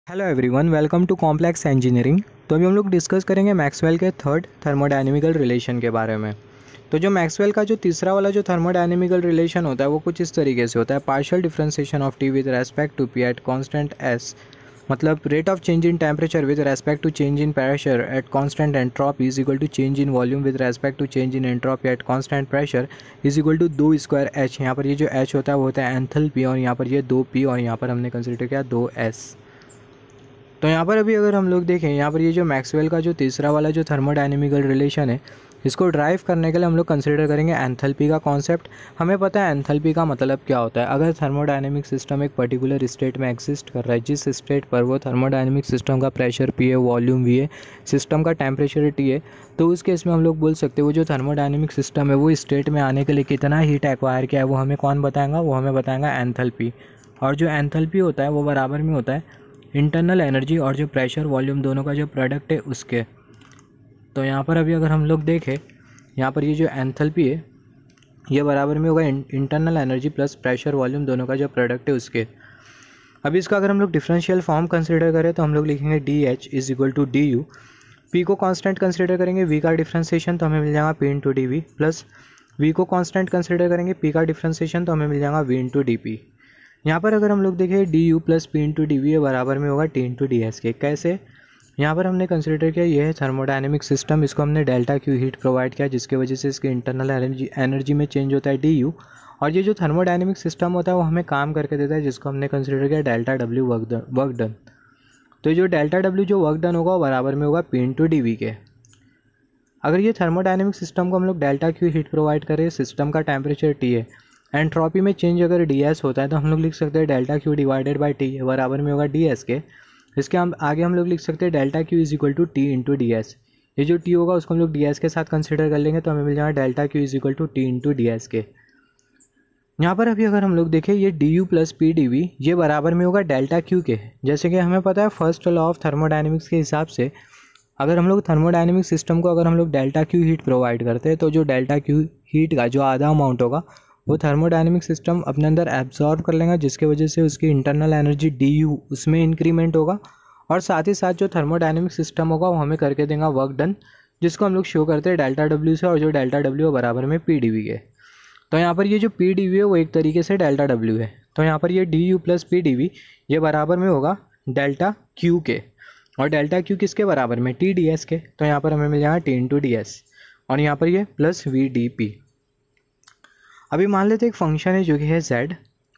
Hello everyone, welcome to complex engineering. तो अभी हम लोग डिस्कस करेंगे मैक्सवेल के थर्ड थर्मोडायनेमिकल रिलेशन के बारे में। तो जो मैक्सवेल का जो तीसरा वाला जो थर्मोडायनेमिकल रिलेशन होता है वो कुछ इस तरीके से होता है। Partial differentiation of T with respect to P at constant S, मतलब rate of change in temperature with respect to change in pressure at constant entropy is equal to change in volume with respect to change in entropy at constant pressure is equal to 2 square H. यहाँ पर ये जो H होता है वो होता है enthalpy, और यहाँ पर ये 2p, और यहाँ पर हमने कंसिडर किया 2s। तो यहाँ पर अभी अगर हम लोग देखें, यहाँ पर ये जो मैक्सवेल का जो तीसरा वाला जो थर्मोडायनेमिकल रिलेशन है, इसको ड्राइव करने के लिए हम लोग कंसिडर करेंगे एंथैल्पी का कॉन्सेप्ट। हमें पता है एंथैल्पी का मतलब क्या होता है। अगर थर्मोडायनेमिक सिस्टम एक पर्टिकुलर स्टेट में एग्जिस्ट कर रहा है, जिस स्टेट पर वो थर्मोडायनेमिक सिस्टम का प्रेशर P है, वॉल्यूम V है, सिस्टम का टेम्परेचर T है, तो उस केस में हम लोग बोल सकते हैं वो जो थर्मोडायनेमिक सिस्टम है वो स्टेट में आने के लिए कितना हीट एक्वायर किया है वो हमें कौन बताएगा, वो हमें बताएगा एंथैल्पी। और जो एंथैल्पी होता है वो बराबर में होता है इंटरनल एनर्जी और जो प्रेशर वॉल्यूम दोनों का जो प्रोडक्ट है उसके। तो यहाँ पर अभी अगर हम लोग देखें, यहाँ पर ये जो एंथैल्पी है ये बराबर में होगा internal energy plus pressure volume दोनों का जो प्रोडक्ट है उसके। अभी इसका अगर हम लोग डिफरेंशियल फॉर्म कंसिडर करें तो हम लोग लिखेंगे d h is equal to d u. P को कांस्टेंट कंसिडर करेंगे, वी का डिफ्रेंशिएशन तो हमें मिल जाएगा p into d v, plus v को कांस्टेंट कंसिडर करेंगे, पी का डिफ्रेंशिएशन तो हमें मिल जाएगा वी इंटू डी पी। यहाँ पर अगर हम लोग देखें d u plus p into d v बराबर में होगा टी इंटू डी एस के। कैसे? यहाँ पर हमने कंसिडर किया ये है थर्मोडायनेमिक सिस्टम, इसको हमने डेल्टा क्यू हीट प्रोवाइड किया जिसकी वजह से इसके इंटरनल एनर्जी में चेंज होता है डी यू, और ये जो थर्मोडायनेमिक सिस्टम होता है वो हमें काम करके देता है जिसको हमने कंसिडर किया डेल्टा डब्ल्यू वर्क डन। तो जो डेल्टा डब्ल्यू जो वर्क डन होगा वो बराबर में होगा पी इंटू डी वी के। अगर ये थर्मोडायनेमिक सिस्टम को हम लोग डेल्टा क्यू हीट प्रोवाइड करें, सिस्टम का टेम्परेचर टी है, एंट्रोपी में चेंज अगर डी एस होता है तो हम लोग लिख सकते हैं delta Q divided by T बराबर में होगा डी एस के। इसके हम आगे हम लोग लिख सकते हैं delta q is equal to t into d s. ये जो टी होगा उसको हम लोग डी एस के साथ कंसिडर कर लेंगे तो हमें मिल जाएगा delta q is equal to t into d s के। यहाँ पर अभी अगर हम लोग देखें ये d u plus p d v ये बराबर में होगा डेल्टा क्यू के। जैसे कि हमें पता है फर्स्ट लॉ ऑफ थर्मोडायनेमिक्स के हिसाब से अगर हम लोग थर्मोडायनेमिक सिस्टम को अगर हम लोग डेल्टा क्यू हीट प्रोवाइड करते हैं तो जो डेल्टा क्यू हीट का जो आधा अमाउंट होगा वो थर्मोडायनेमिक सिस्टम अपने अंदर एब्जॉर्ब कर लेगा, जिसके वजह से उसकी इंटरनल एनर्जी डी यू उसमें इंक्रीमेंट होगा, और साथ ही साथ जो थर्मोडायनेमिक सिस्टम होगा वो हमें करके देगा वर्क डन, जिसको हम लोग शो करते हैं डेल्टा डब्ल्यू से, और जो डेल्टा डब्ल्यू बराबर में पी डी वी के। तो यहाँ पर ये जो पी डी वी है वो एक तरीके से डेल्टा डब्ल्यू है। तो यहाँ पर ये d u plus p d v ये बराबर में होगा डेल्टा क्यू के, और डेल्टा क्यू किसके बराबर में? टी डी एस के। तो यहाँ पर हमें मिल जाएगा टी इंटू डी एस, और यहाँ पर ये प्लस वी डी पी। अभी मान लेते एक फंक्शन है जो कि है z,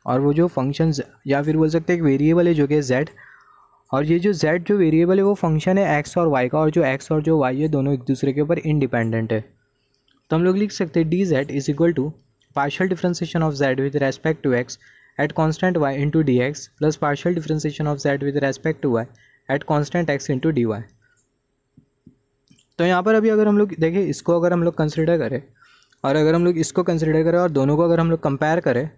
और वो जो फंक्शन या फिर बोल सकते हैं एक वेरिएबल है जो कि है z, और ये जो z जो वेरिएबल है वो फंक्शन है x और y का, और जो x और जो y है दोनों एक दूसरे के ऊपर इंडिपेंडेंट है। तो हम लोग लिख सकते हैं d z is equal to partial differentiation of z with respect to x at constant y into d x plus partial differentiation of z with respect to y at constant x into d y. तो यहाँ पर अभी अगर हम लोग देखें इसको अगर हम लोग कंसिडर करें, और अगर हम लोग इसको कंसिडर करें और दोनों को अगर हम लोग कंपेयर करें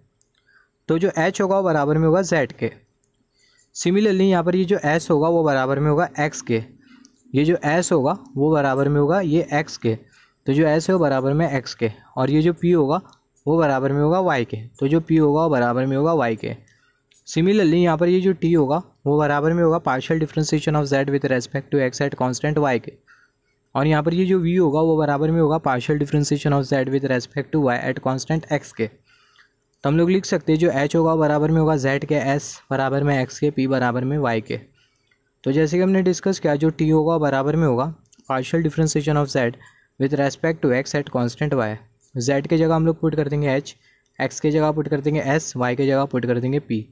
तो जो h होगा वो बराबर में होगा z के। सिमिलरली यहाँ पर ये जो s होगा वो बराबर में होगा x के, ये जो s होगा वो बराबर में होगा ये x के, तो जो s है वो बराबर में x के, और ये जो p होगा वो बराबर में होगा y के, तो जो p होगा वो बराबर में होगा y के। सिमिलरली यहाँ पर ये जो t होगा वो बराबर में होगा partial differentiation of z with respect to x at constant y के, और यहाँ पर ये जो v होगा वो बराबर में होगा partial differentiation of z with respect to y at constant x के। तो हम लोग लिख सकते हैं जो h होगा बराबर में होगा z के, s बराबर में x के, p बराबर में y के। तो जैसे कि हमने डिस्कस किया जो t होगा बराबर में होगा partial differentiation of z with respect to x at constant y। z के जगह हम लोग पुट कर देंगे h, x के जगह पुट कर देंगे s, y के जगह पुट कर देंगे p।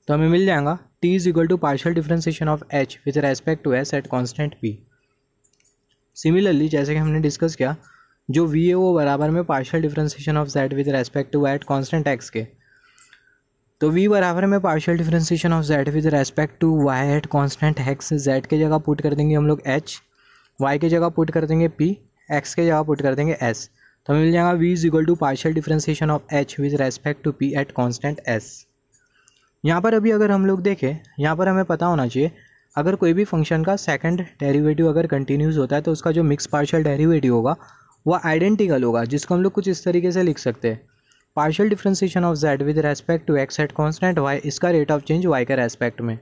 तो हमें मिल जाएगा t is equal to partial differentiation of h with respect to s at constant p। Similarly जैसे कि हमने डिस्कस किया जो v है वो बराबर में partial differentiation of z with respect to y at constant x के। तो v बराबर में partial differentiation of z with respect to y at constant x, z के जगह पुट कर देंगे हम लोग h, y के जगह पुट कर देंगे p, x के जगह पुट कर देंगे s। तो हमें मिल जाएगा v is equal to partial differentiation of h with respect to p at constant s। यहाँ पर अभी अगर हम लोग देखें, यहाँ पर हमें पता होना चाहिए अगर कोई भी फंक्शन का सेकंड डेरिवेटिव अगर कंटिन्यूस होता है तो उसका जो मिक्स पार्शियल डेरिवेटिव होगा वो आइडेंटिकल होगा, जिसको हम लोग कुछ इस तरीके से लिख सकते हैं partial differentiation of z with respect to x at constant y, इसका रेट ऑफ चेंज y के रेस्पेक्ट में।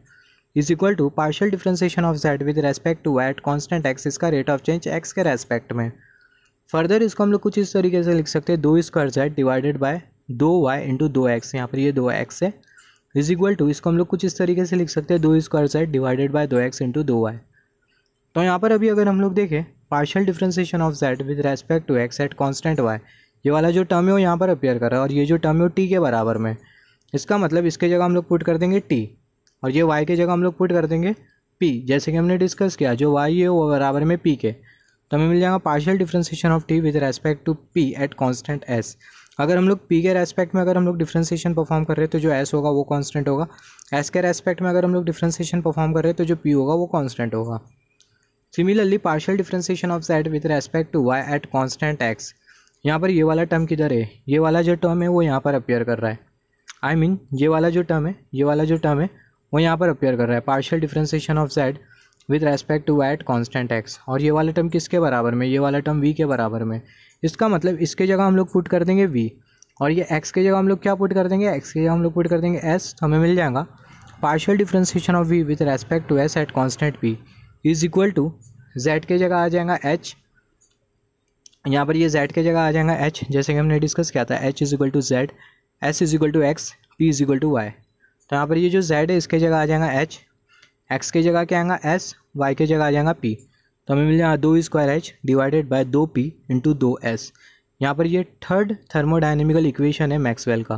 Is equal to partial differentiation of z with respect to y at constant x, इसका रेट ऑफ चेंज एक्स के respect में। Further इसको हम लोग कुछ इस तरीके से लिख सकते हैं, 2 square z divided bye 2y into 2x, यहाँ पर ये 2x है, इज इक्वल टू इसको हम लोग कुछ इस तरीके से लिख सकते हैं, 2 square z divided by 2x into 2y। तो यहाँ पर अभी अगर हम लोग देखें partial differentiation of z with respect to x at constant y, ये वाला जो टर्म है वो यहाँ पर अपेयर कर रहा है और ये जो टर्म है वो टी के बराबर में। इसका मतलब इसके जगह हम लोग पुट कर देंगे टी और ये वाई के जगह हम लोग पुट कर देंगे पी। जैसे कि हमने डिस्कस किया, जो वाई है वो बराबर में पी के, तो हमें मिल जाएगा partial differentiation of T with respect to P at constant s. अगर हम लोग पी के रेस्पेक्ट में अगर हम लोग डिफ्रेंसिएशन परफॉर्म कर रहे हैं तो जो एस होगा वो कांस्टेंट होगा, एस के रेस्पेक्ट में अगर हम लोग डिफ्रेंसिएशन परफॉर्म कर रहे हैं तो जो पी होगा वो कांस्टेंट होगा। Similarly partial differentiation of z with respect to y at constant x, यहाँ पर ये वाला टर्म किधर है, ये वाला जो टर्म है वो यहाँ पर अपेयर कर रहा है। आई मीन ये वाला जो टर्म है, ये वाला जो टर्म है वो यहाँ पर अपेयर कर रहा है, partial differentiation of z with respect to y at constant x. और ये वाला टर्म किसके बराबर में, ये वाला टर्म वी के बराबर में। इसका मतलब इसके जगह हम लोग पुट कर देंगे वी और ये एक्स के जगह हम लोग क्या पुट कर देंगे, एक्स के जगह हम लोग पुट कर देंगे एस। तो हमें मिल जाएगा partial differentiation of v with respect to s at constant p is equal to z के जगह आ जाएगा एच, यहाँ पर ये जेड के जगह आ जाएगा एच, जैसे कि हमने डिस्कस किया था, h is equal to z, s is equal to x, p is equal to y. तो यहाँ पर ये जो जेड है इसके जगह आ जाएगा एच, एक्स के जगह क्या आएगा एस, वाई के जगह आ जाएगा पी। तो हमें मिल जाएगा 2 square H divided by 2p into 2s। यहाँ पर ये थर्ड थर्मोडायनेमिकल इक्वेशन है मैक्सवेल का।